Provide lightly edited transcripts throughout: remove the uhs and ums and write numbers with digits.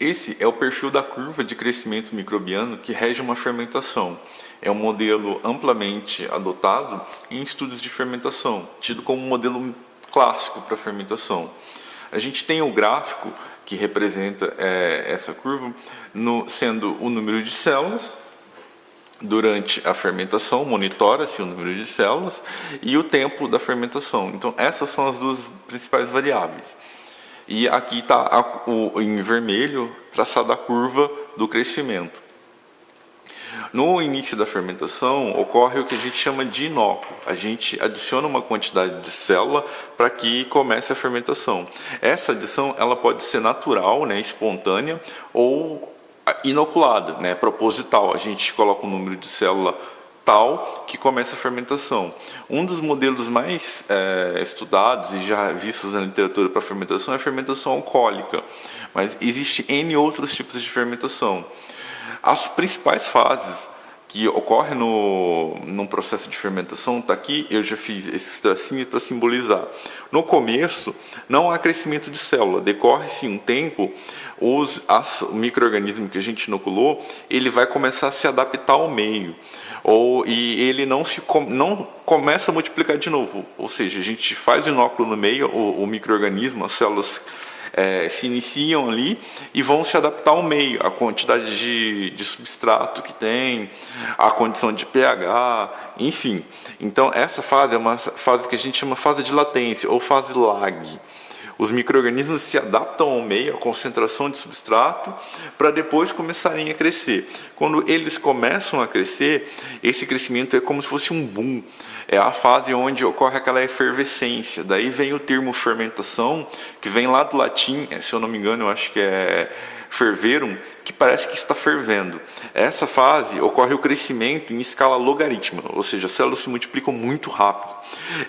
Esse é o perfil da curva de crescimento microbiano que rege uma fermentação. É um modelo amplamente adotado em estudos de fermentação, tido como um modelo clássico para fermentação. A gente tem o gráfico que representa essa curva, sendo o número de células durante a fermentação, monitora-se o número de células e o tempo da fermentação. Então, essas são as duas principais variáveis. E aqui está em vermelho traçada a curva do crescimento. No início da fermentação, ocorre o que a gente chama de inóculo. A gente adiciona uma quantidade de célula para que comece a fermentação. Essa adição ela pode ser natural, né, espontânea, ou inoculada, né, proposital. A gente coloca um número de célula tal que começa a fermentação. Um dos modelos mais estudados e já vistos na literatura para fermentação é a fermentação alcoólica, mas existe N outros tipos de fermentação. As principais fases que ocorrem num processo de fermentação, está aqui, eu já fiz esses tracinhos para simbolizar. No começo, não há crescimento de célula, decorre-se um tempo, o micro-organismo que a gente inoculou, ele vai começar a se adaptar ao meio, e ele não começa a multiplicar de novo, ou seja, a gente faz o inóculo no meio, o micro-organismo, as células se iniciam ali e vão se adaptar ao meio, a quantidade de substrato que tem, a condição de pH, enfim. Então, essa fase é uma fase que a gente chama fase de latência, ou fase lag. Os micro-organismos se adaptam ao meio, à concentração de substrato, para depois começarem a crescer. Quando eles começam a crescer, esse crescimento é como se fosse um boom. É a fase onde ocorre aquela efervescência. Daí vem o termo fermentação, que vem lá do latim, se eu não me engano, eu acho que é ferverum, que parece que está fervendo. Essa fase ocorre o crescimento em escala logarítmica, ou seja, as células se multiplicam muito rápido,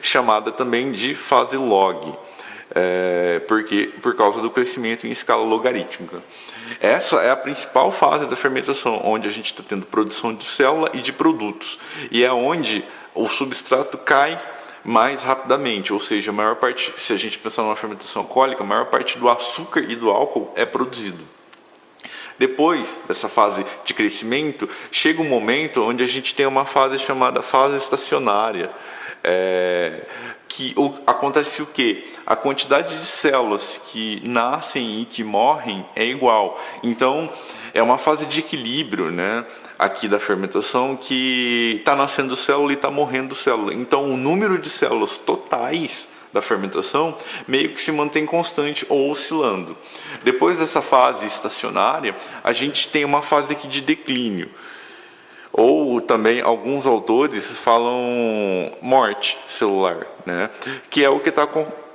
chamada também de fase log. Por causa do crescimento em escala logarítmica. Essa é a principal fase da fermentação, onde a gente está tendo produção de célula e de produtos. E é onde o substrato cai mais rapidamente, ou seja, a maior parte, se a gente pensar numa fermentação alcoólica, a maior parte do açúcar e do álcool é produzido. Depois dessa fase de crescimento, chega um momento onde a gente tem uma fase chamada fase estacionária, que acontece o quê? A quantidade de células que nascem e que morrem é igual. Então, é uma fase de equilíbrio, né, aqui da fermentação, que está nascendo célula e está morrendo célula. Então, o número de células totais da fermentação meio que se mantém constante ou oscilando. Depois dessa fase estacionária, a gente tem uma fase aqui de declínio. Ou também alguns autores falam morte celular, né? Que é o que está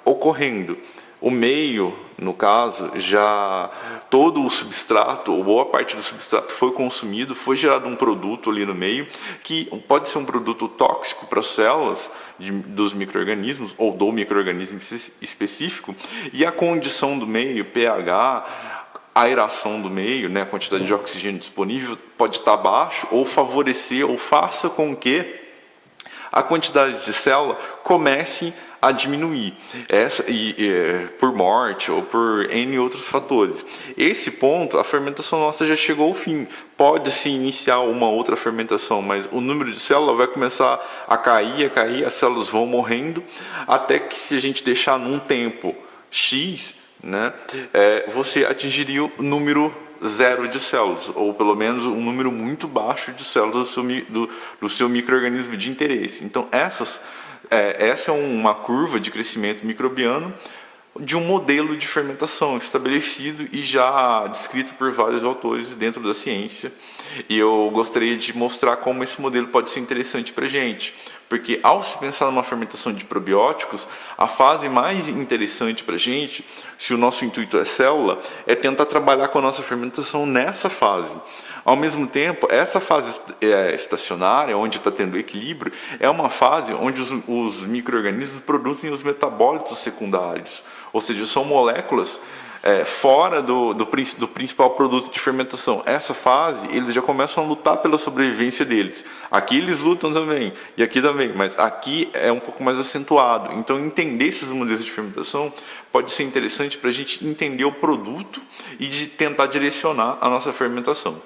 ocorrendo. O meio, no caso, já todo o substrato, ou boa parte do substrato foi consumido, foi gerado um produto ali no meio, que pode ser um produto tóxico para as células dos micro-organismos, ou do micro-organismo específico, e a condição do meio, pH, a aeração do meio, né, a quantidade de oxigênio disponível pode estar abaixo, ou favorecer, ou faça com que a quantidade de célula comece a diminuir, por morte ou por N outros fatores. Esse ponto, a fermentação nossa já chegou ao fim. Pode-se iniciar uma outra fermentação, mas o número de células vai começar a cair, as células vão morrendo, até que, se a gente deixar num tempo X, né, você atingiria o número zero de células, ou pelo menos um número muito baixo de células do seu micro-organismo de interesse. Então, essa é uma curva de crescimento microbiano de um modelo de fermentação estabelecido e já descrito por vários autores dentro da ciência. E eu gostaria de mostrar como esse modelo pode ser interessante para a gente, porque ao se pensar numa fermentação de probióticos, a fase mais interessante para a gente, se o nosso intuito é célula, é tentar trabalhar com a nossa fermentação nessa fase. Ao mesmo tempo, essa fase estacionária, onde está tendo equilíbrio, é uma fase onde os micro-organismos produzem os metabólitos secundários, ou seja, são moléculas fora do principal produto de fermentação. Essa fase, eles já começam a lutar pela sobrevivência deles. Aqui eles lutam também, e aqui também, mas aqui é um pouco mais acentuado. Então, entender esses modelos de fermentação pode ser interessante para a gente entender o produto e de tentar direcionar a nossa fermentação.